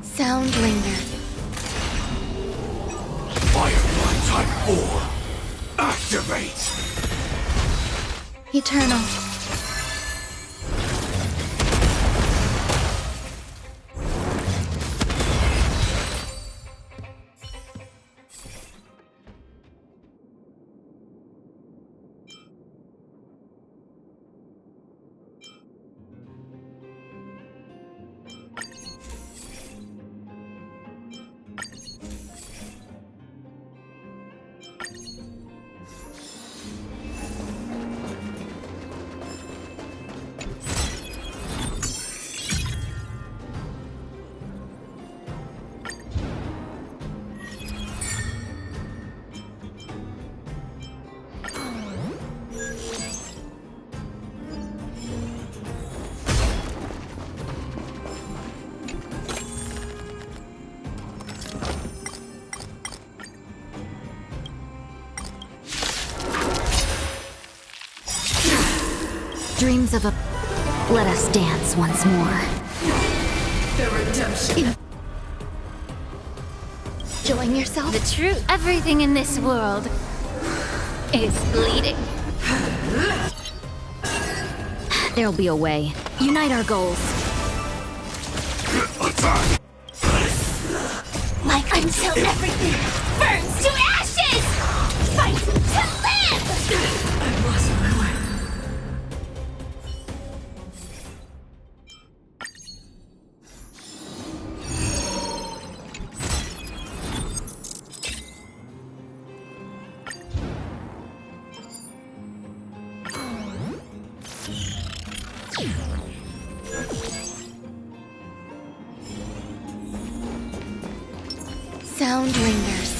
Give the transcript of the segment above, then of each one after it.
Sound linger. Firefly Type 4. Activate! Eternal. Dreams of a... Let us dance once more. The redemption. Enjoying yourself? The truth. Everything in this world is bleeding. There'll be a way. Unite our goals. Attack! Like until everything burns to ashes! Fight to live! I've lost my way. Sound lingers.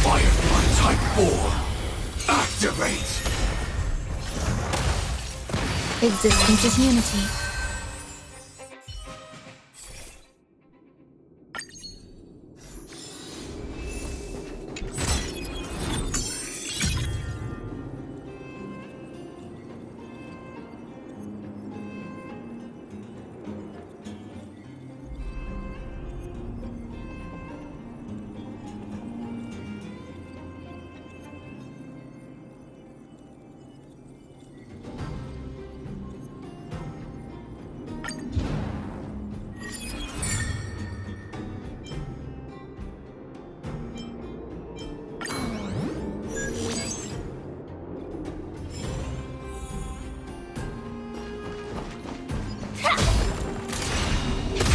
Firefly Type 4. Activate! Existence is unity.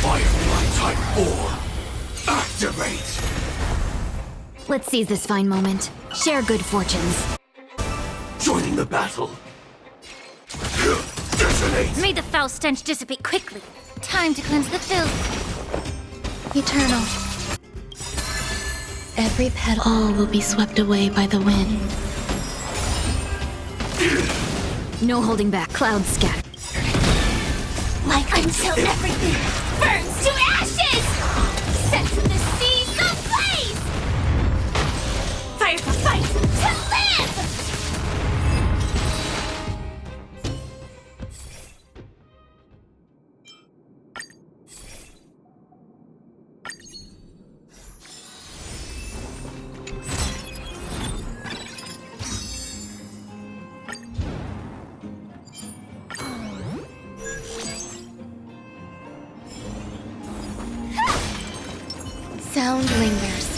Firefly Type 4. Activate! Let's seize this fine moment. Share good fortunes. Joining the battle. Detonate! May the foul stench dissipate quickly. Time to cleanse the filth. Eternal. Every petal. All will be swept away by the wind. No holding back. Clouds scatter. Like until everything burns to ashes! Set to the seas ablaze! Fire for fight to live! Sound lingers.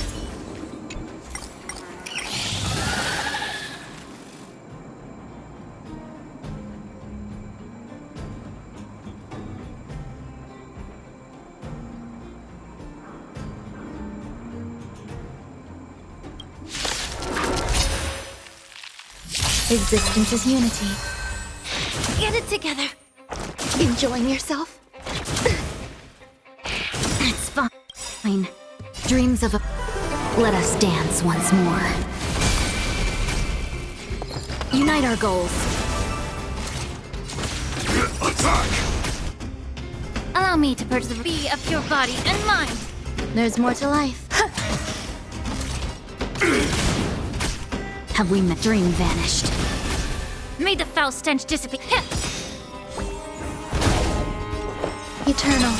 Existence is unity. Get it together. Enjoying yourself? It's fine. Dreams of a... Let us dance once more. Unite our goals. Attack! Allow me to purge the bee of your body and mind. There's more to life. Have we met? Dream vanished. May the foul stench dissipate. Eternal.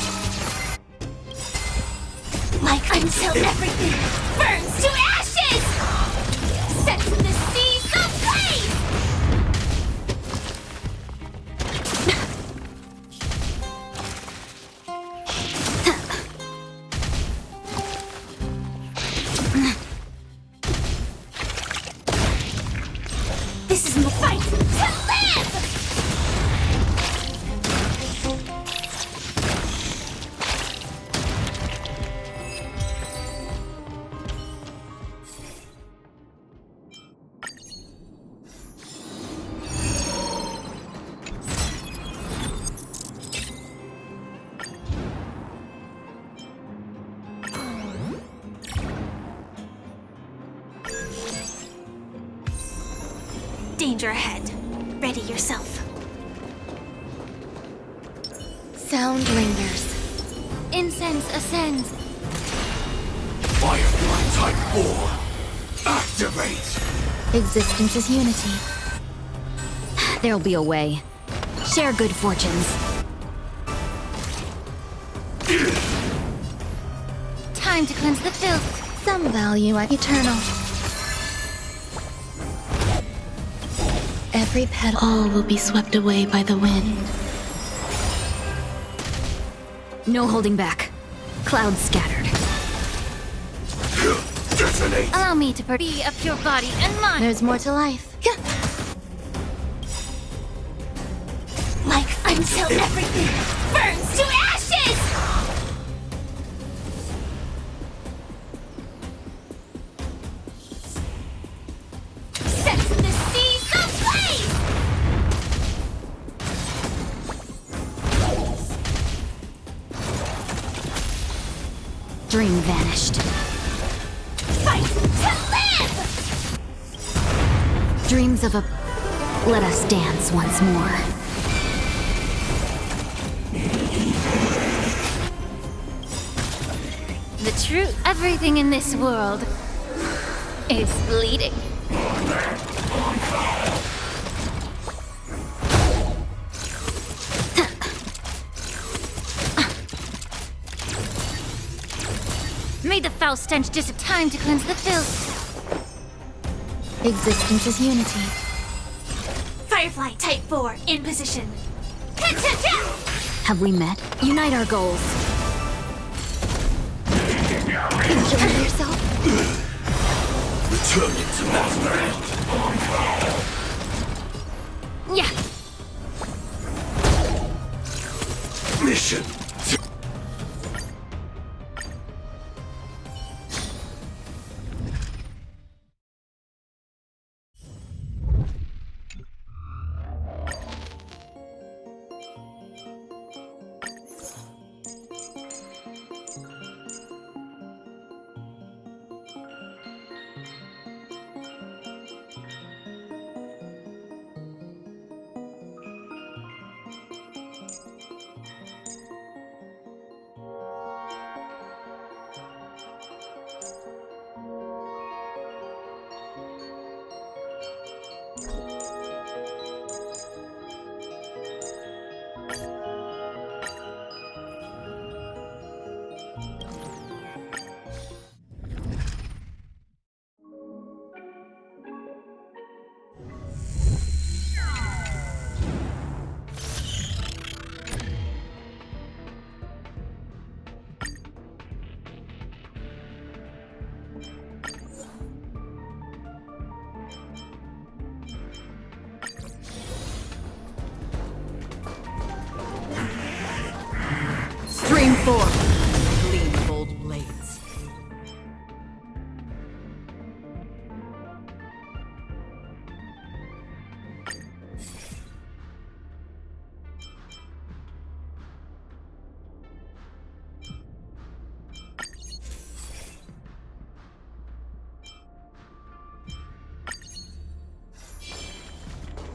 Like until everything burns to ashes! Set in the seas of blaze! This is my fight to live! Danger ahead. Ready yourself. Sound lingers. Incense ascends. Firefly Type 4. Activate. Existence is unity. There'll be a way. Share good fortunes. Time to cleanse the filth. Some value at eternal. Every petal. All will be swept away by the wind. No holding back. Clouds scattered. Detonate. Allow me to be a pure body and mind. There's more to life. Like until everything burns to ashes! Set the seas ablaze! Dream vanished. Fight to live! Dreams of a... Let us dance once more. The truth. Everything in this world is bleeding. May the foul stench dissipate. Time to cleanse the filth. Existence is unity. Firefly Type 4 in position. Have we met? Unite our goals. Enjoy yourself. Returning to master. Yeah. Mission. Stream 4. Gleam of old blades.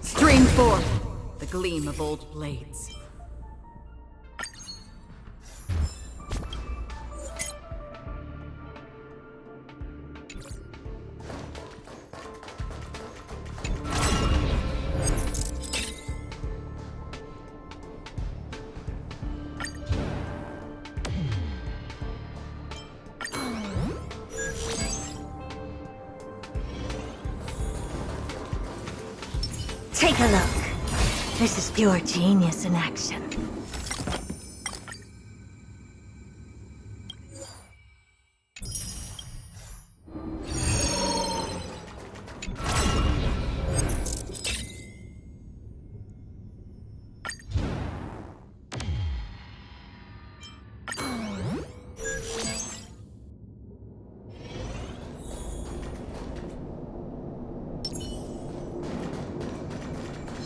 Stream 4. The gleam of old blades. Take a look. This is pure genius in action.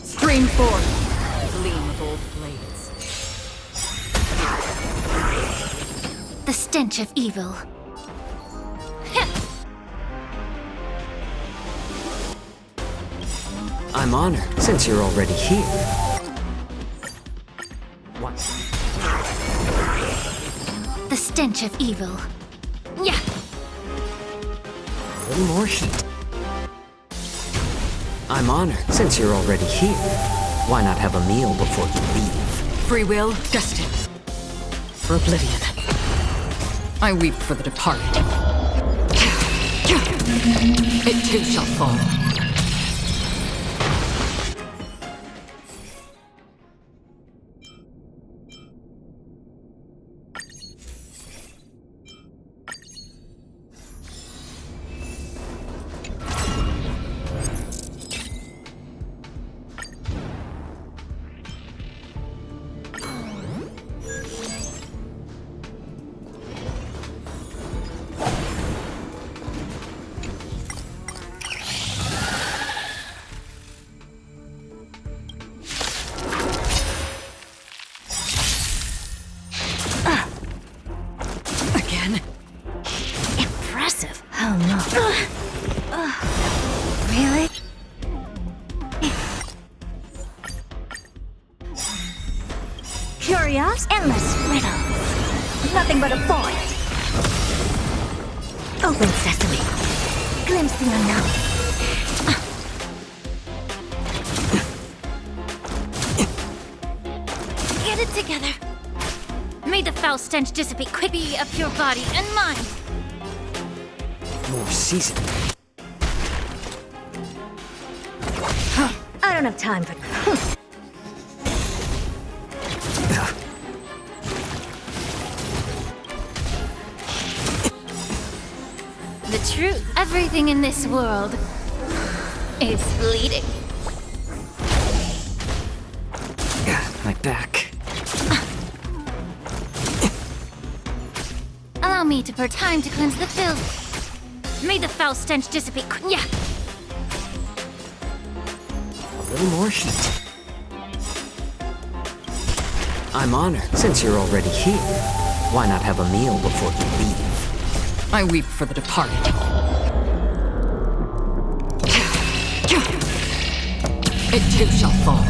Stream forth, gleam of old blades. The stench of evil. I'm honored, since you're already here. What? The stench of evil. Yeah. A little more heat. I'm honored, since you're already here. Why not have a meal before you leave? Free will, destined for oblivion. I weep for the departed. It too shall fall. Again? Impressive. Oh no. Really? Curious? Endless riddles. Nothing but a void. Open sesame. Glimpse the unknown. Get it together. May the foul stench dissipate quickly up your body and mind. More seasoning. I don't have time for... The truth. Everything in this world is bleeding. My back. Allow me to pour time to cleanse the filth. May the foul stench dissipate. Yeah. A little more heat. I'm honored, since you're already here. Why not have a meal before you leave? I weep for the departed. It too shall fall.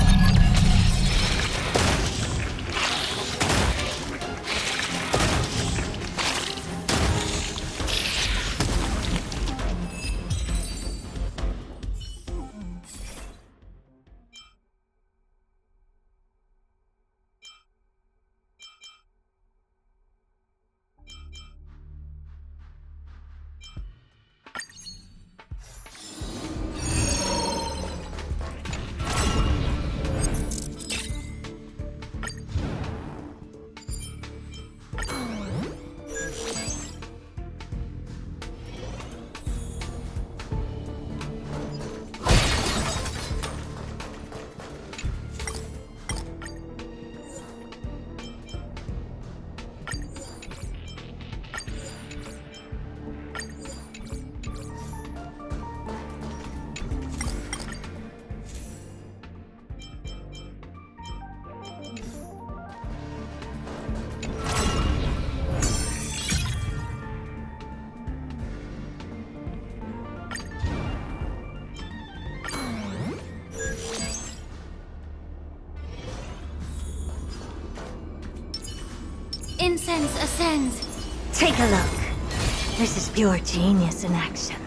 Incense ascends. Take a look. This is pure genius in action.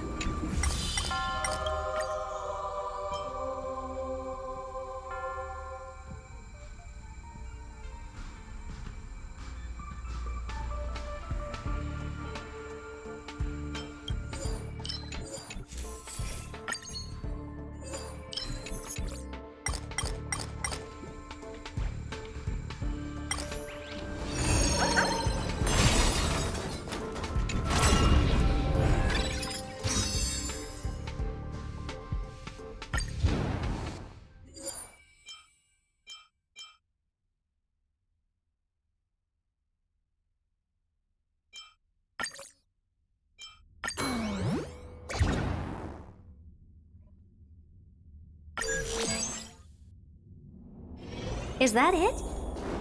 Is that it?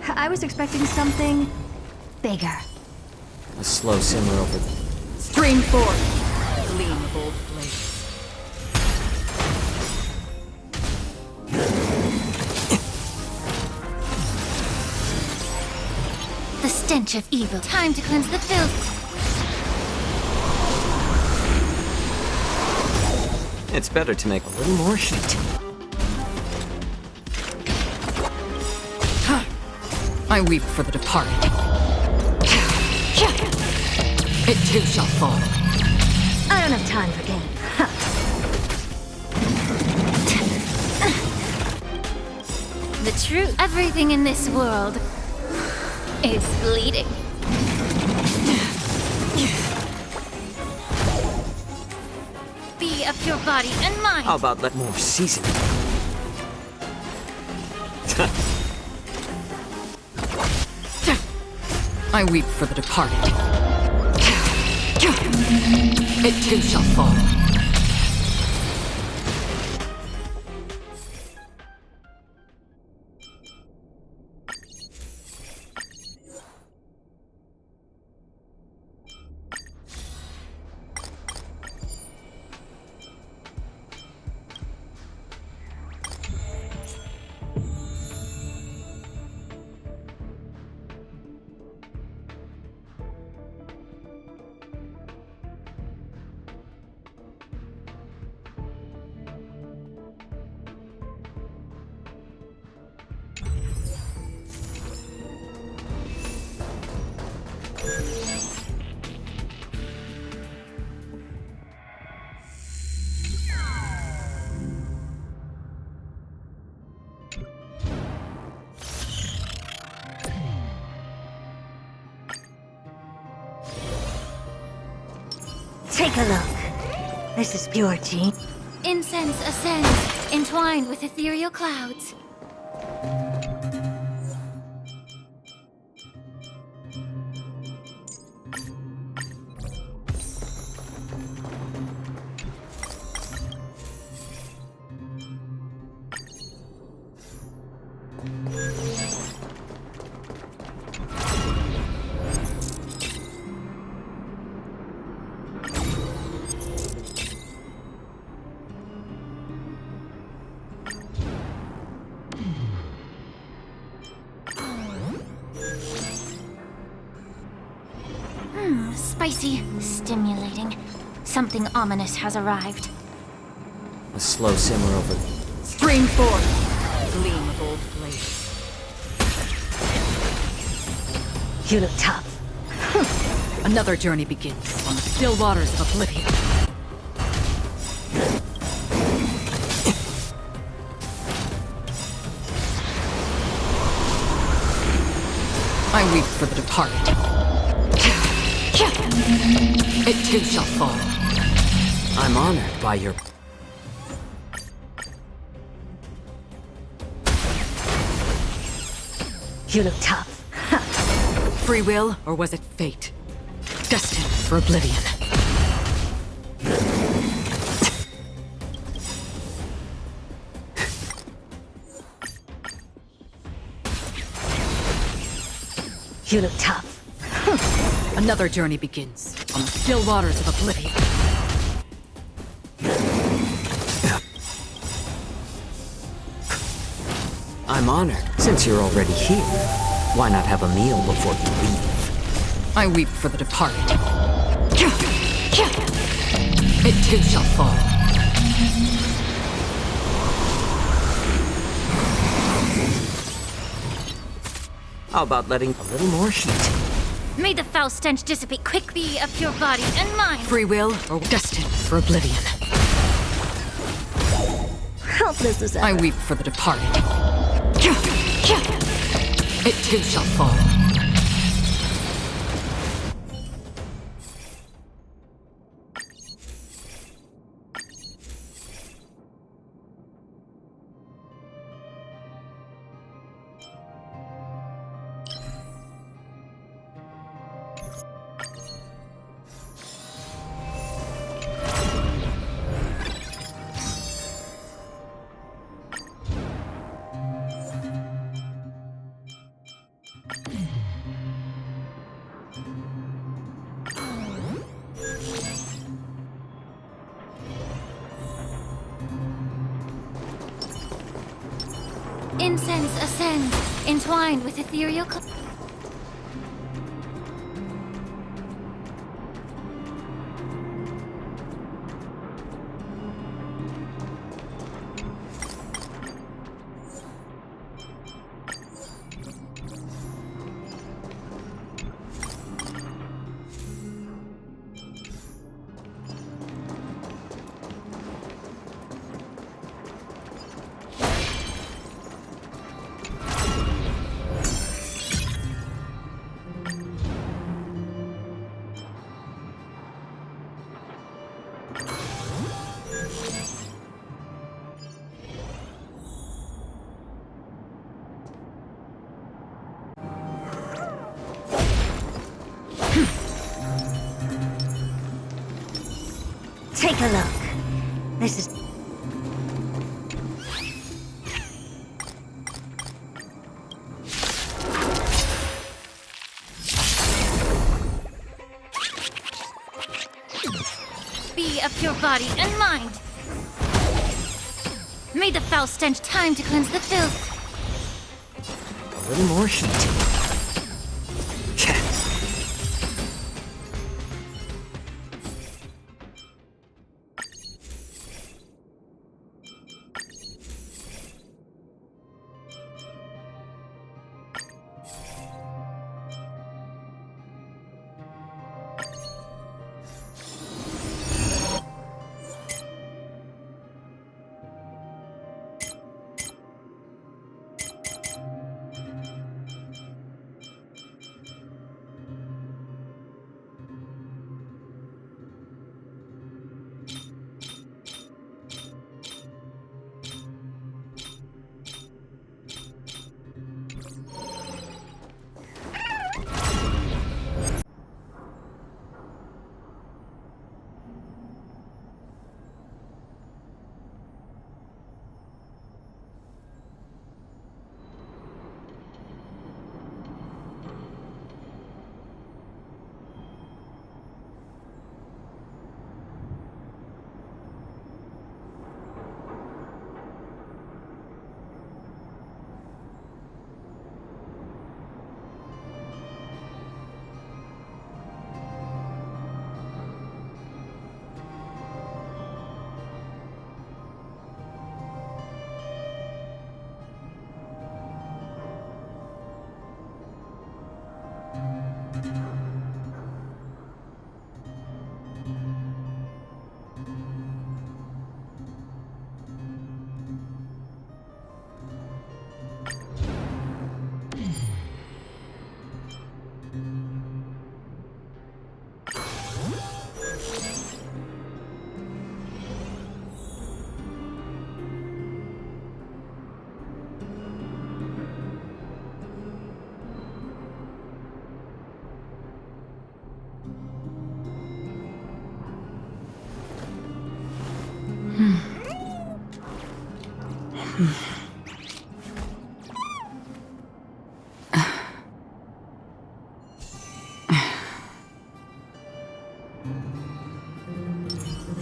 I was expecting something bigger. A slow simmer over. Stream forth! Gleam of old blades. The stench of evil. Time to cleanse the filth. It's better to make a little more heat. I weep for the departed. It too shall fall. I don't have time for games. The truth. Everything in this world is bleeding. Be of your body and mind. How about let more seasoning? I weep for the departed. It too shall fall. Take a look. This is pure tea. Incense ascends, entwined with ethereal clouds. Spicy, stimulating. Something ominous has arrived. A slow simmer over. Stream forth! Gleam of old blades. You look tough. Another journey begins on the still waters of oblivion. I weep for the departed. It too shall fall. I'm honored by your. You look tough. Free will, or was it fate? Destined for oblivion. You look tough. Another journey begins on the still waters of oblivion. I'm honored. Since you're already here, why not have a meal before you leave? I weep for the departed. It too shall fall. How about letting a little more heat? May the foul stench dissipate quickly of your body and mind. Free will, or destined for oblivion. Helpless as ever. I weep for the departed. It too shall fall. Incense ascends, entwined with ethereal. Take a look. This is... Be of pure body and mind. May the foul stench time to cleanse the filth. A little more heat.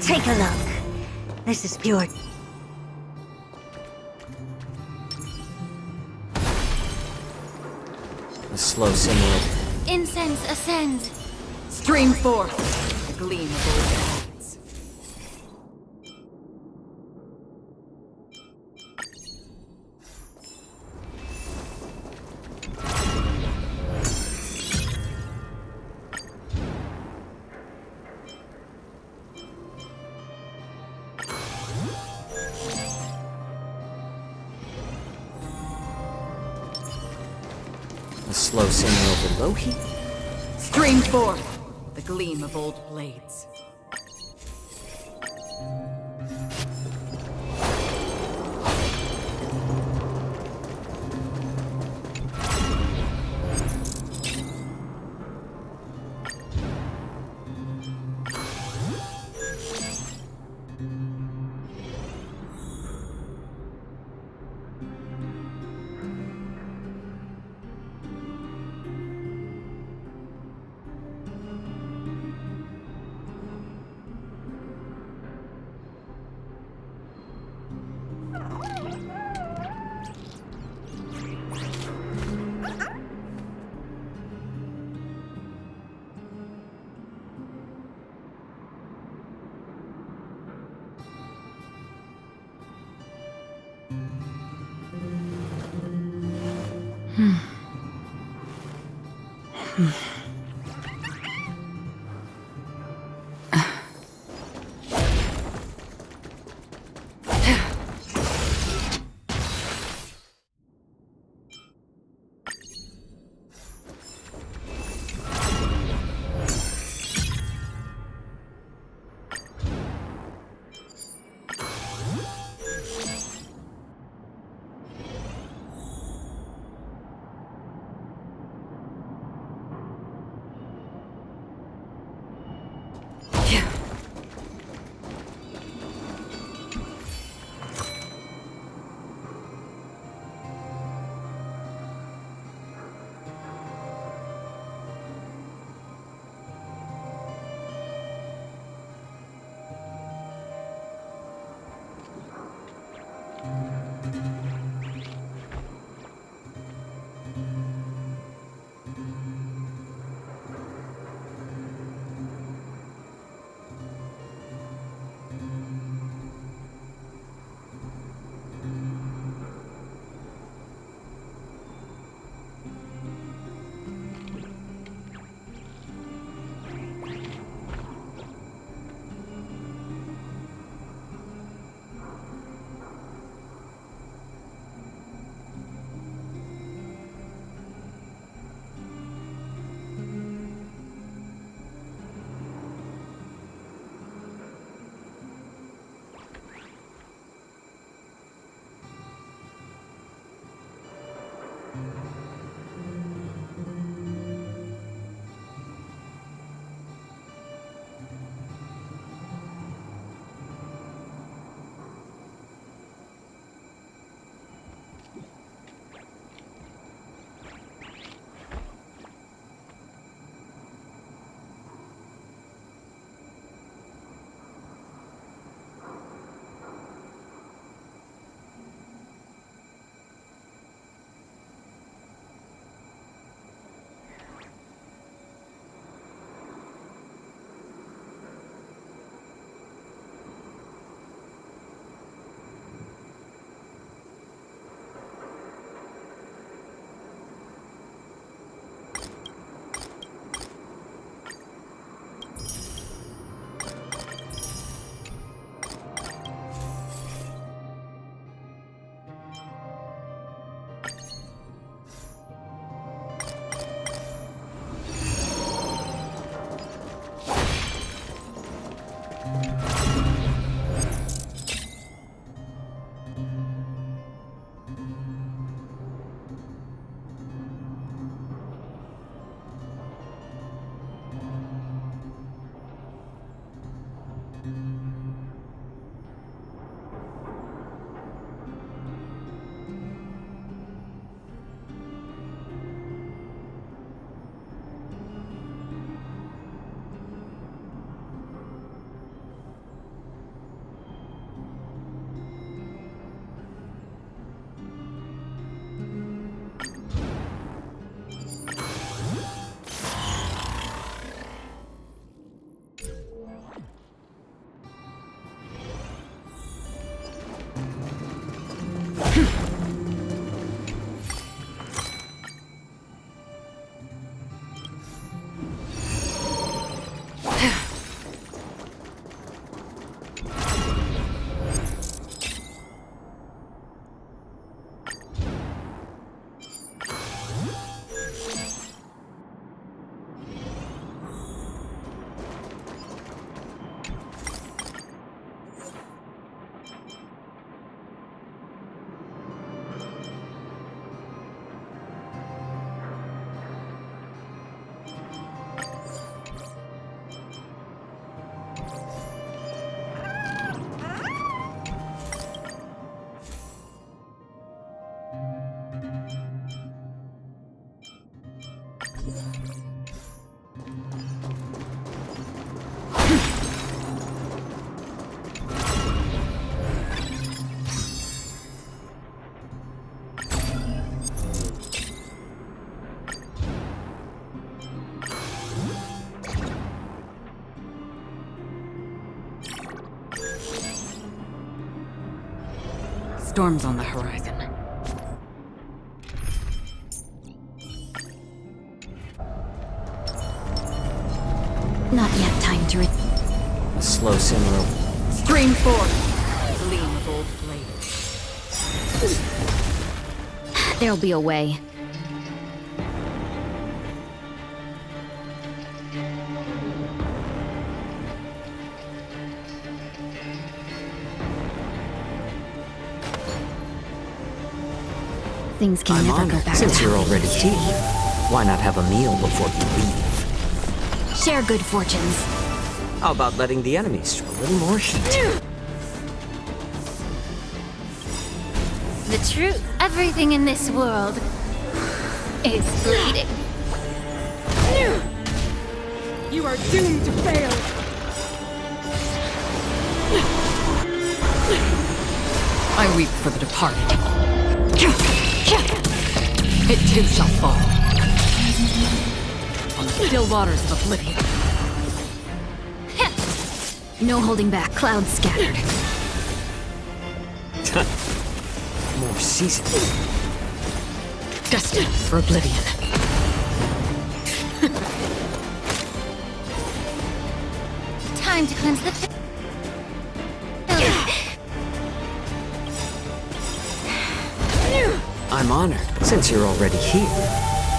Take a look. This is pure... The slow singing of Incense ascends. Stream forth the gleam of old blades. the slow singing over low heat. Stream forth the gleam of old blades. Storm's on the horizon. Not yet time to A slow simmer. Stream forth. Gleam of old blade. There'll be a way. Things can I'm never go honored. back Since to you're how they already used to here, be. why not have a meal before you leave? Share good fortunes. How about letting the enemies show a little more shit? The truth. Everything in this world is bleeding. You are doomed to fail. I weep for the departed. It too shall fall. On the still waters of oblivion. No holding back. Clouds scattered. More seasoned. Destined for oblivion. Time to cleanse the I'm honored. Since you're already here,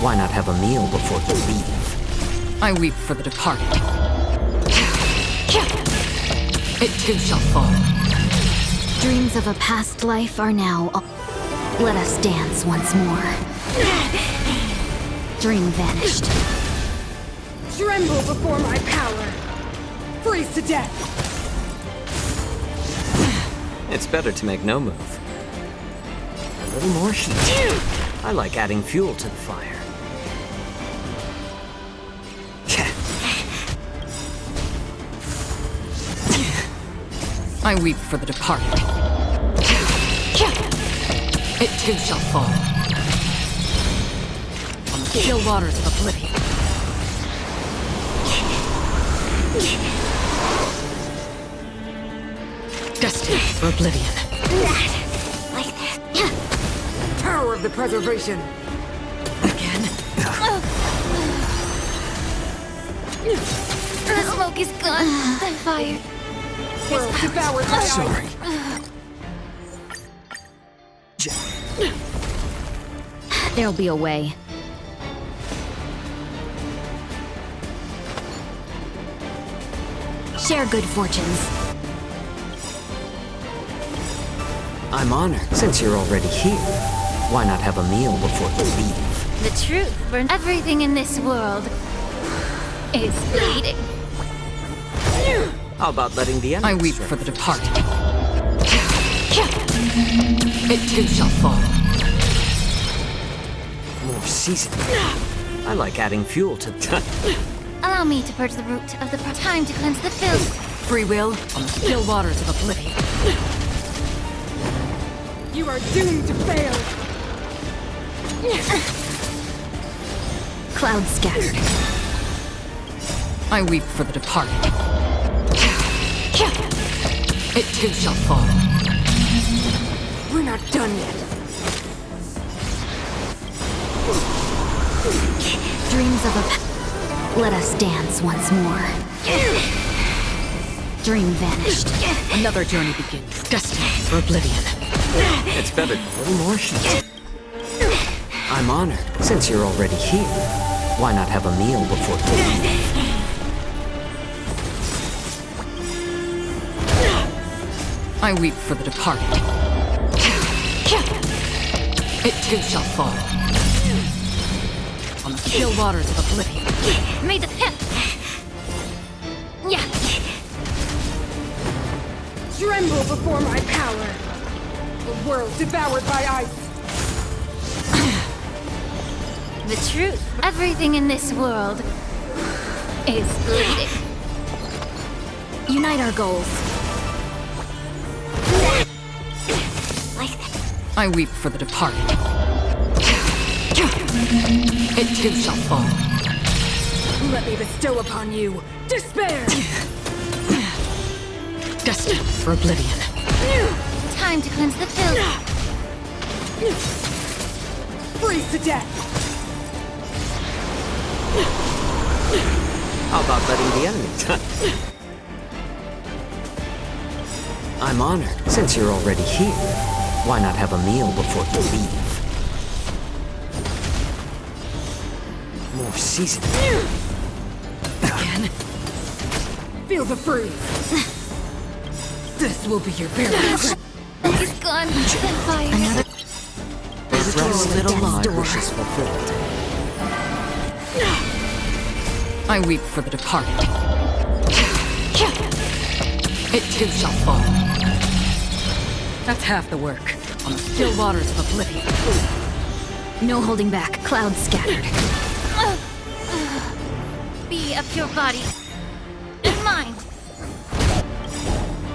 why not have a meal before you leave? I weep for the departed. It too shall fall. Dreams of a past life are now. Let us dance once more. Dream vanished. Tremble before my power! Freeze to death! It's better to make no move. A little more heat. I like adding fuel to the fire. I weep for the departed. It too shall fall. On the still waters of oblivion. Destined for oblivion. Power of the preservation! Again. The smoke is gone. The fire. World devoured by Sorry. There'll be a way. Share good fortunes. I'm honored. Since you're already here, why not have a meal before you leave? The truth. For everything in this world is bleeding. How about letting the enemies I weep show? for the departed. It too shall fall. More seasoned. I like adding fuel to the... Allow me to purge the root of the time to cleanse the filth. Free will on the still waters of oblivion. You are doomed to fail! Clouds scattered. I weep for the departed. It too shall fall. We're not done yet. Dreams of a let us dance once more. Dream vanished. Another journey begins. Destined for oblivion. It's better. A little more heat. I'm honored. Since you're already here, why not have a meal before you leave? I weep for the departed. It too shall fall. On the still waters of oblivion. May the Yeah. Tremble before my power! A world devoured by ice! The truth. Everything in this world is bleeding. Unite our goals. I weep for the departed. It too shall fall. Let me bestow upon you despair! Destined for oblivion. Time to cleanse the filth. Freeze to death! How about letting the enemies? I'm honored. Since you're already here, why not have a meal before you leave? More seasoning. Again? Feel the freeze. This will be your burial. He's gone. Then fire. Rest little until my longer. wish is fulfilled. I weep for the departed. It too shall fall. That's half the work. On the still waters of oblivion. No holding back. Clouds scattered. Be a pure body and mind.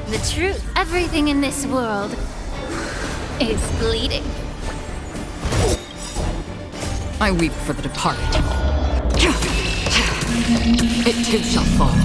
The truth. Everything in this world is bleeding. I weep for the departed. It too shall fall.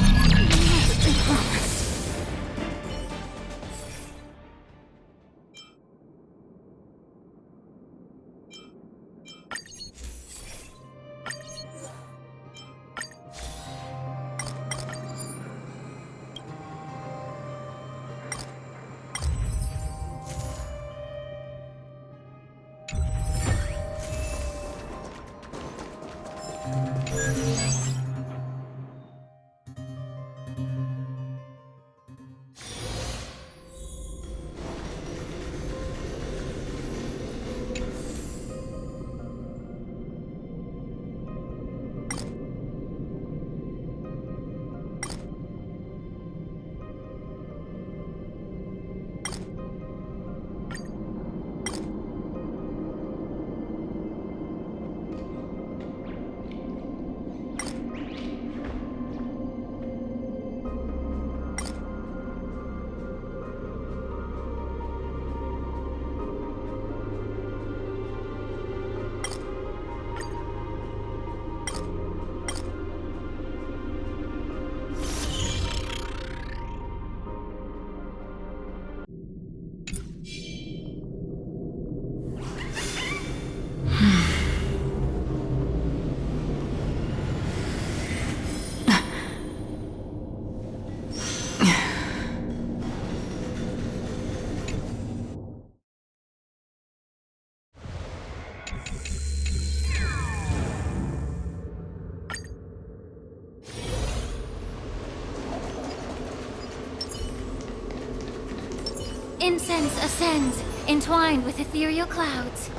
Incense ascends, entwined with ethereal clouds.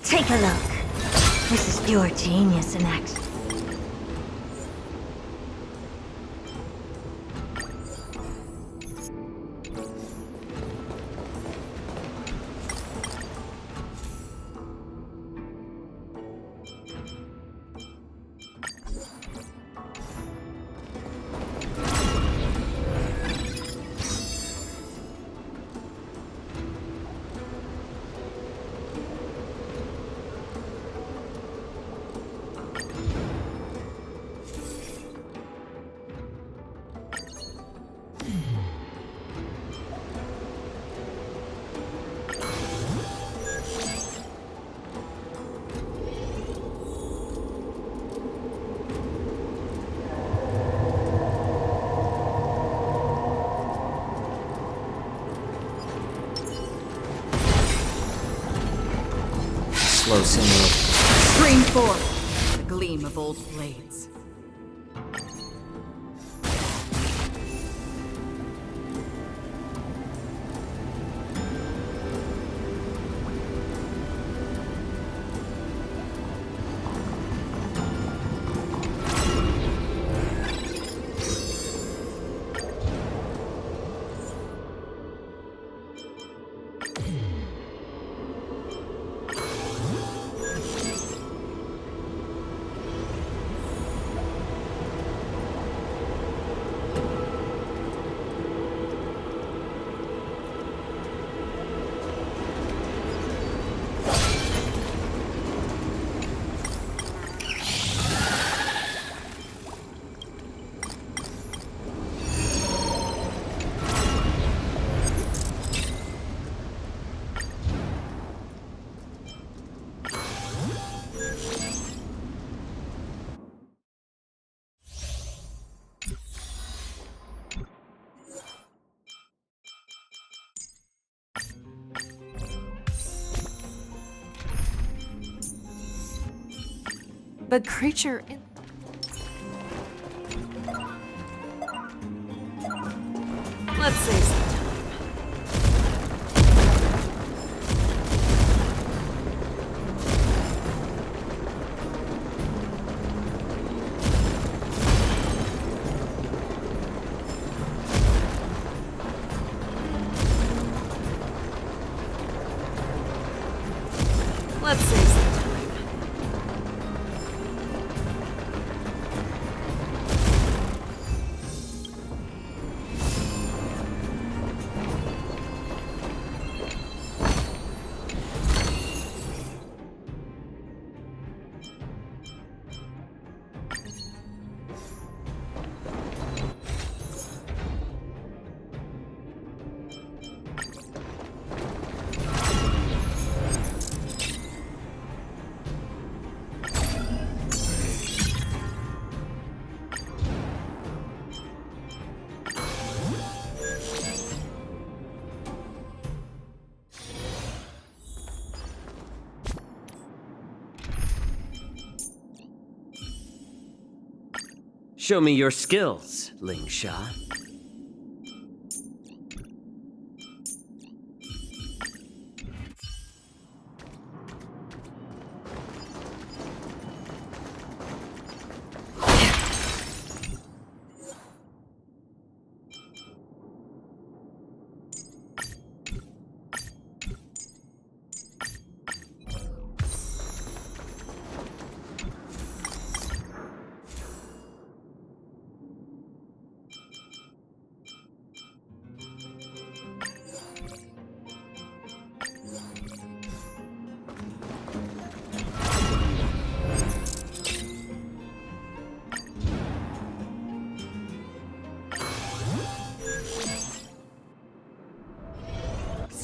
Take a look. This is pure genius in action. Slow signal. Spring forth, the gleam of old blades. The creature in... Let's save some time. Let's save some time. Show me your skills, Ling Sha.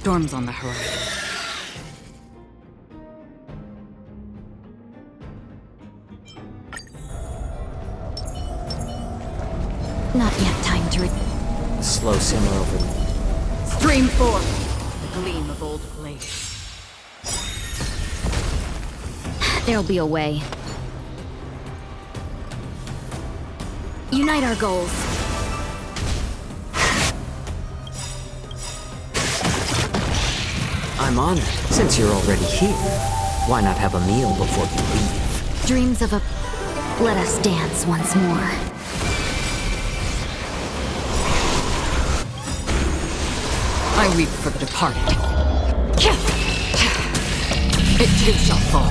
Storm's on the horizon. Not yet time to Slow simmer over me. Stream forth! The gleam of old blades. There'll be a way. Unite our goals. I'm honored. Since you're already here, why not have a meal before you leave? Dreams of a... Let us dance once more. I weep for the departed. It too shall fall.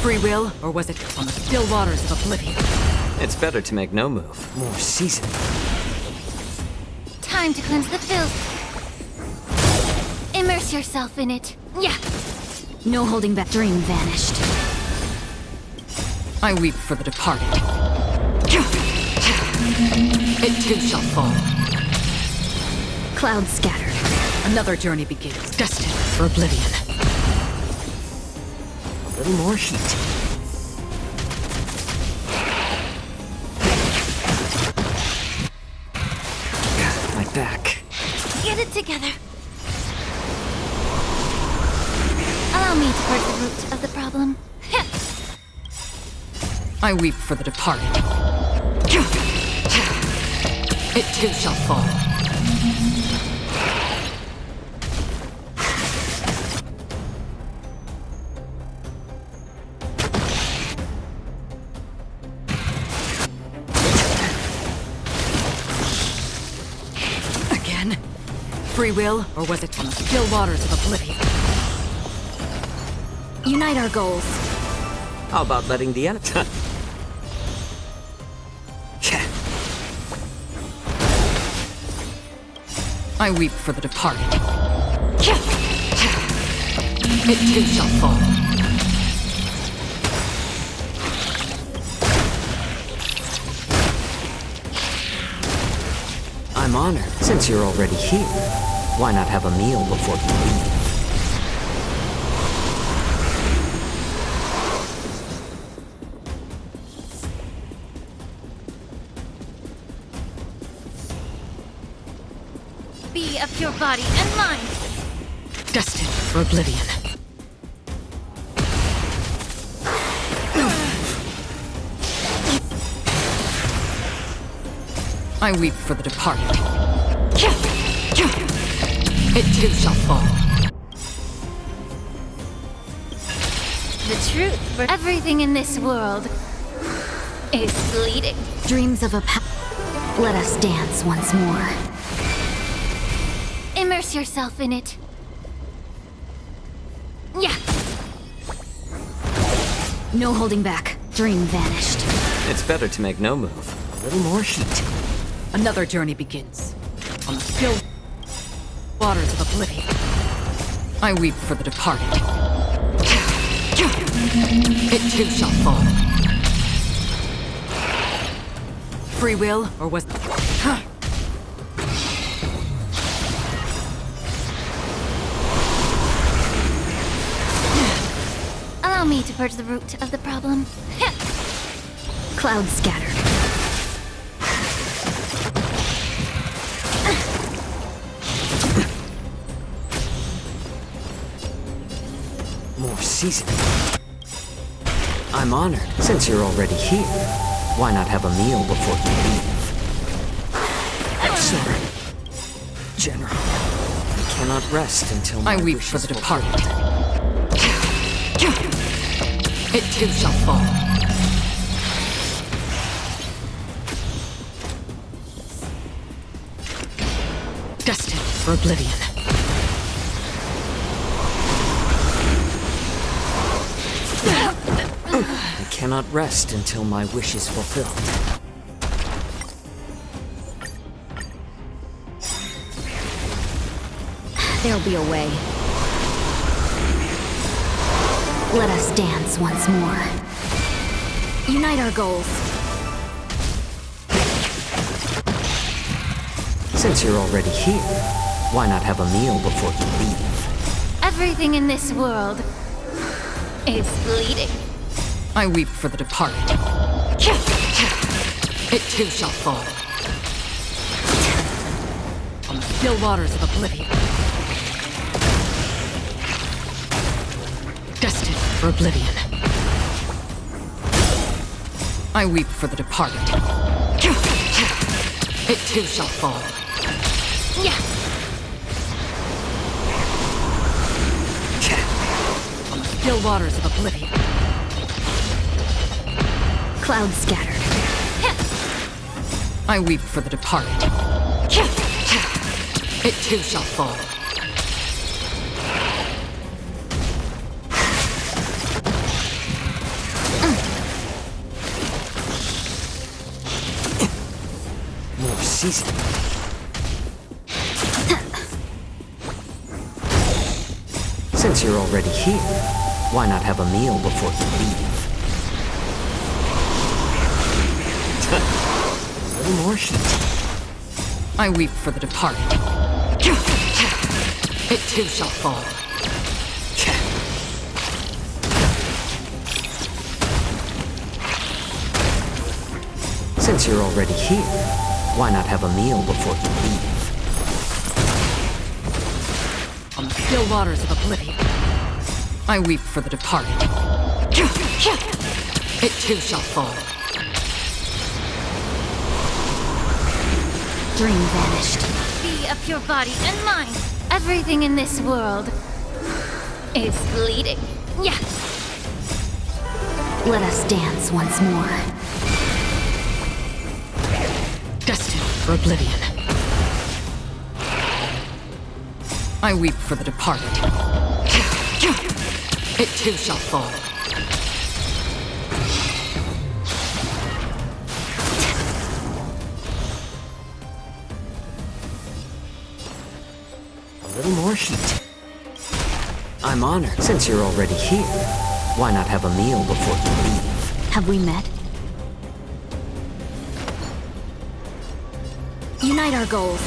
Free will, or was it on the still waters of oblivion? It's better to make no move. More seasoning. Time to cleanse the filth. Immerse yourself in it. Yeah. No holding back. Dream vanished. I weep for the departed. It too shall fall. Clouds scattered. Another journey begins, destined for oblivion. A little more heat. My back. Get it together. Allow me to purge the root of the problem. I weep for the departed. It too shall fall. Again? Free will, or was it on the still waters of oblivion? Unite our goals. How about letting the enemy... I weep for the departed. It too shall fall. I'm honored. Since you're already here, why not have a meal before you leave? Be of pure body and mind. Destined for oblivion. I weep for the departed. It too shall fall. The truth for everything in this world is fleeting. Dreams of a let us dance once more. Immerse yourself in it. Yeah. No holding back. Dream vanished. It's better to make no move. A little more heat. Another journey begins. On the still waters of oblivion. I weep for the departed. It too shall fall. Free will, or was... Allow me to purge the root of the problem. Clouds scattered. More seasoning. I'm honored. Since you're already here, why not have a meal before you leave? Sorry, General. I cannot rest until my I weep wish for is the fulfilled. departed. It too shall fall. Destined for oblivion. I cannot rest until my wish is fulfilled. There'll be a way. Let us dance once more. Unite our goals. Since you're already here, why not have a meal before you leave? Everything in this world is fleeting. I weep for the departed. It too shall fall. On the still waters of oblivion. Destined for oblivion. I weep for the departed. It too shall fall. Yeah. On the still waters of oblivion. Clouds scattered. I weep for the departed. It too shall fall. More seasoning. Since you're already here, why not have a meal before you leave? A little more heat. I weep for the departed. It too shall fall. Since you're already here, why not have a meal before you leave? On the still waters of oblivion. I weep for the departed. It too shall fall. Dream vanished. Be of your body and mind. Everything in this world is fleeting. Yeah. Let us dance once more. Destined for oblivion. I weep for the departed. It too shall fall. A little more heat. I'm honored. Since you're already here, why not have a meal before you leave? Have we met? Unite our goals.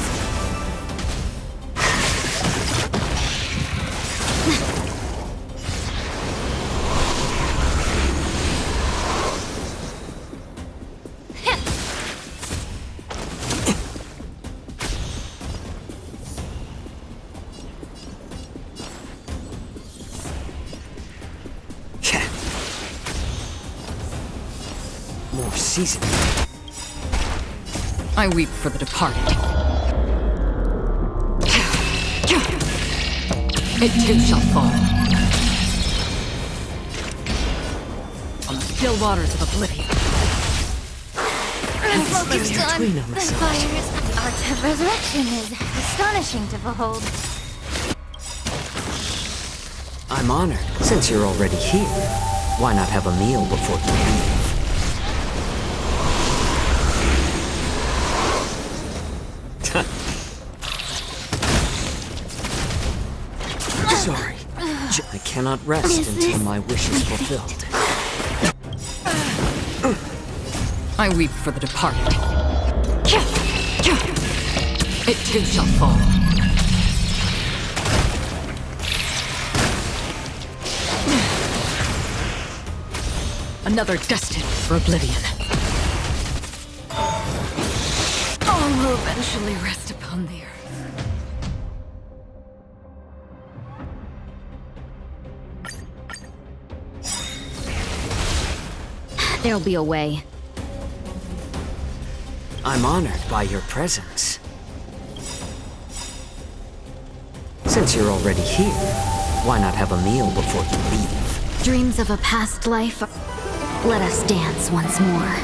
seasoning. I weep for the departed. It too shall fall. On the still waters of oblivion. The smoke is gone. between The ourselves. fires. The art of resurrection is astonishing to behold. I'm honored. Since you're already here, why not have a meal before you leave? Sorry. I cannot rest until my wish is fulfilled. I weep for the departed. It too shall fall. Another destined for oblivion. All will eventually rest upon the earth. There'll be a way. I'm honored by your presence. Since you're already here, why not have a meal before you leave? Dreams of a past life. Let us dance once more.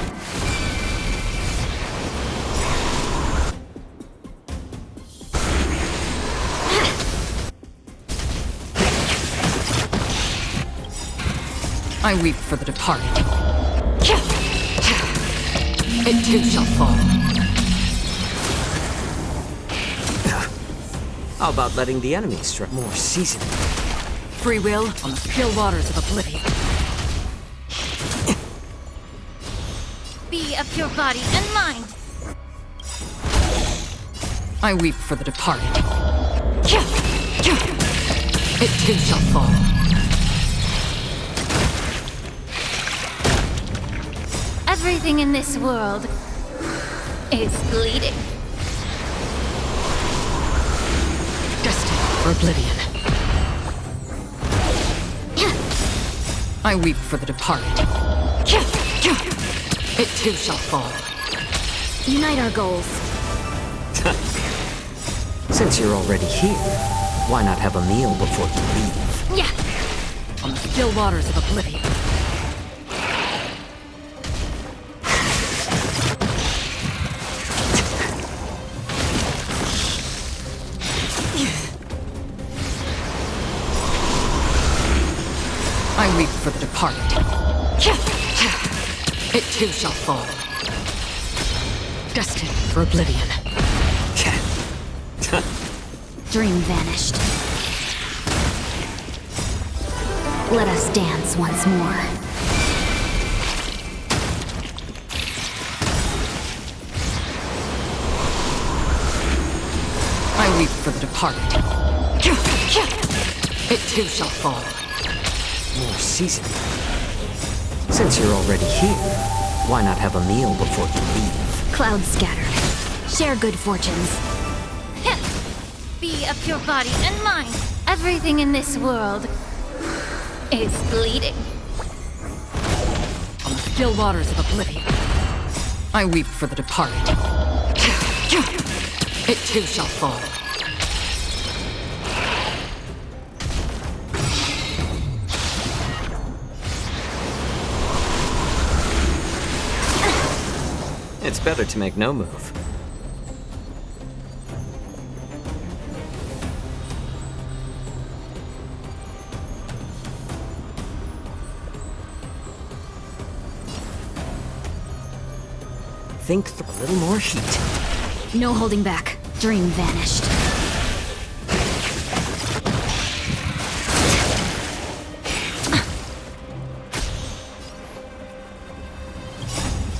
I weep for the departed. It too shall fall. How about letting the enemy strike more seasoning? Free will on the still waters of oblivion. Be of pure body and mind. I weep for the departed. It too shall fall. Everything in this world is bleeding. Destined for oblivion. I weep for the departed. It too shall fall. Unite our goals. Since you're already here, why not have a meal before you leave? Yeah. On the still waters of oblivion. I weep for the departed. It too shall fall. Destined for oblivion. Dream vanished. Let us dance once more. I weep for the departed. It too shall fall. More seasoning. Since you're already here, why not have a meal before you leave? Clouds scattered. Share good fortunes. Be of pure body and mind. Everything in this world is bleeding. On the still waters of oblivion. I weep for the departed. It too shall fall. It's better to make no move. Think through a little more heat. No holding back. Dream vanished.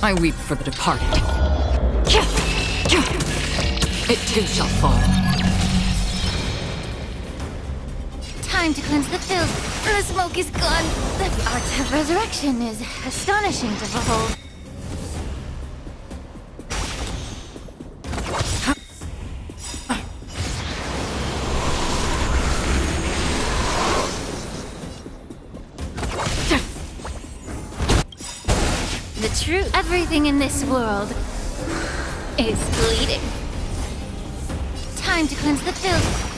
I weep for the departed. It too shall fall. Time to cleanse the filth. The smoke is gone. The art of resurrection is astonishing to behold. truth. Everything in this world is bleeding. Time to cleanse the filth.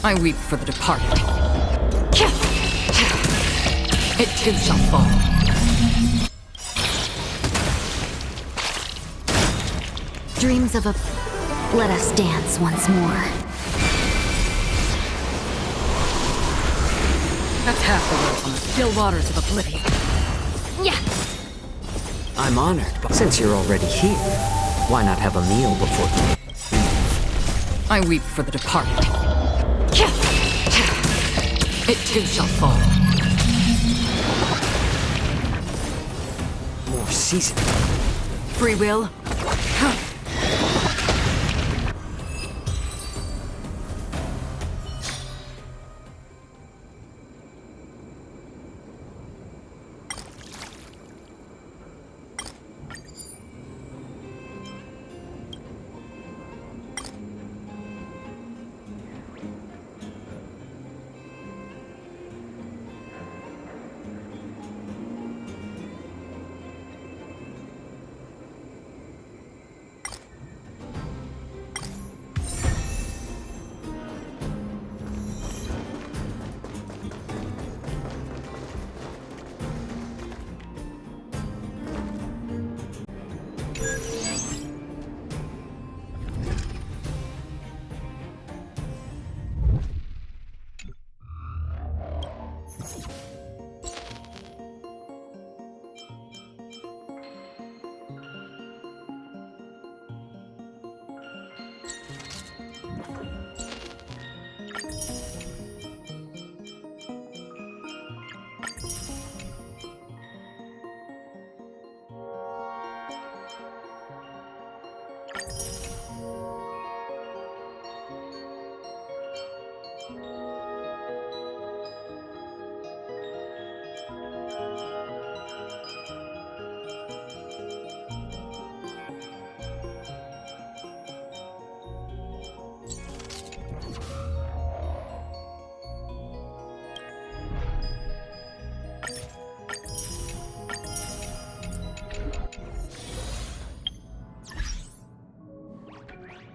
I weep for the departed. It too shall fall. Dreams of a... Let us dance once more. That's half the world on the still waters of oblivion. Yeah. I'm honored, but since you're already here, why not have a meal before you? I weep for the departed. It too shall fall. More season. Free will?